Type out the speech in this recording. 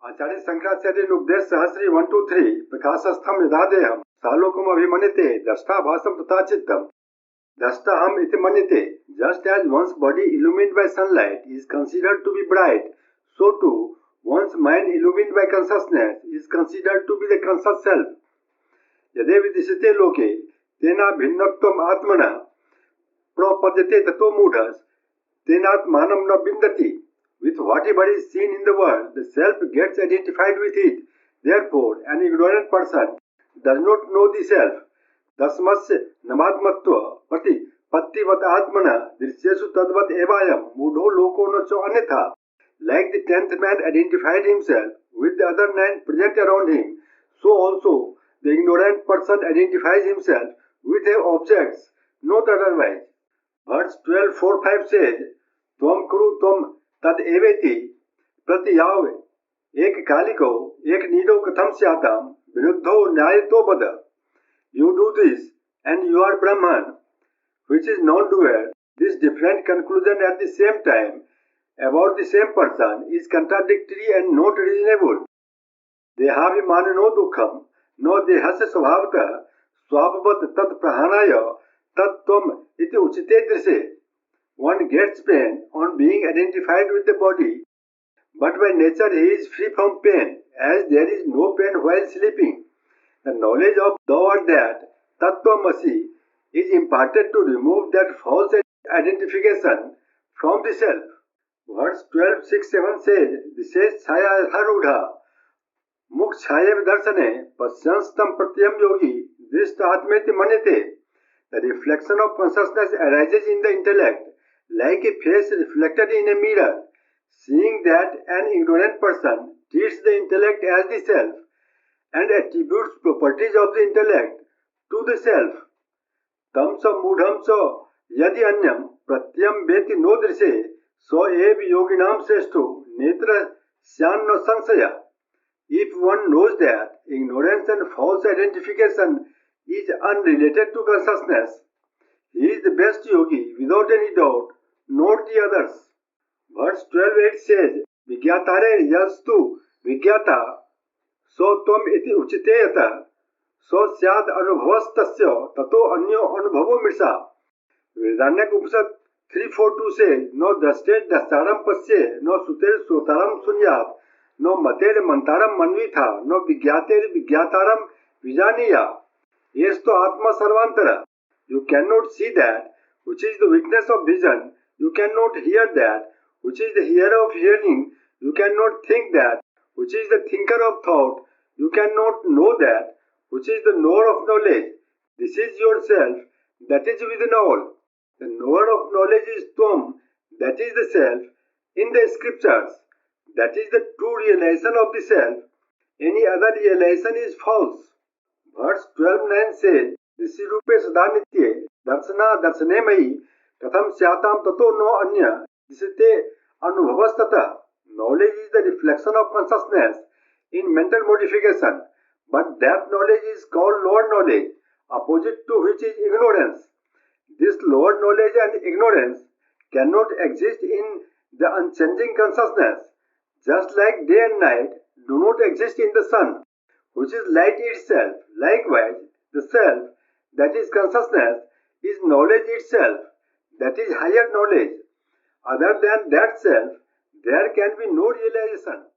आचार्य शंकराचार्य उपदेश सहस्री 1 to 3 प्रकाशस्थम यदादेहम सालोकम अभिमन्यते दृष्टाभासम तथा चित्तम दृष्टाहम इति मन्यते. Just as one's body illumined by sunlight is considered to be bright, so too one's mind illumined by consciousness is considered to be the conscious self. यदि विदिशते लोके तेना भिन्नत्वम आत्मना प्रपद्यते ततो मूढ़स तेनात्मानं न विन्दति. With whatever is seen in the world, the self gets identified with it. Therefore, an ignorant person does not know the self. Tasmasya namadmatva prati pattivat atmana drisyesu tadvat evayam mudho loko no cho anyatha. Like the 10th man identified himself with the other 9 present around him, so also the ignorant person identifies himself with the objects, not otherwise. Verse 12:4-5 says, Tvam kuru tvam तद एवेति प्रतियाव एक कालिको एक Nido कथम स्याताम विरुद्धो न्यायतो बद. You do this and you are Brahman, which is non-doer. This different conclusion at the same time about the same person is contradictory and not reasonable. देहाभिमानिनो दुःखम नो देहस्य स्वभावतः स्वापवत् तत् प्रहाणाय तत्त्वम् इति उचिते दृशे. One gets pain on being identified with the body, but by nature he is free from pain, as there is no pain while sleeping. The knowledge of thou art that, Tattvamasi, is imparted to remove that false identification from the self. Verse 12:6-7 says, Dishes chaya harudha, mukh chayev darsane, pasyanstam pratyam yogi, drishta atmeti manyate. The reflection of consciousness arises in the intellect, like a face reflected in a mirror. Seeing that an ignorant person treats the intellect as the self and attributes properties of the intellect to the self. Tam sa mudham sa yadi anyam pratyam veti no drishe so ev yoginam seshto netra syan no sansaya. If one knows that ignorance and false identification is unrelated to consciousness, he is the best yogi without any doubt, not the others. Verse 12:8 says, Vigyatare yastu vigyata so tvam iti uchite yata so syad anubhavastasya tato anyo anubhavo mirsa. Vridanyak Upanishad 3:4-2 says, No drashtet drashtaram pasye, no suter sotaram sunyat, no mater mantaram manvitha, no vigyater vigyataram vijaniya. Yes to atma sarvantara. You cannot see that which is the weakness of vision. You cannot hear that which is the hearer of hearing. You cannot think that which is the thinker of thought. You cannot know that which is the knower of knowledge. This is yourself, that is within all. The knower of knowledge is Tvam, that is the self, in the scriptures. That is the true realization of the self. Any other realization is false. Verse 12:9 says, Disi rupe sadanitye darsana darsane mahi katham syatam tato no anya disite anubhavastata. Knowledge is the reflection of consciousness in mental modification, but that knowledge is called lower knowledge, opposite to which is ignorance. This lower knowledge and ignorance cannot exist in the unchanging consciousness, just like day and night do not exist in the sun, which is light itself. Likewise, the self, that is consciousness, is knowledge itself, that is higher knowledge. Other than that self, there can be no realization.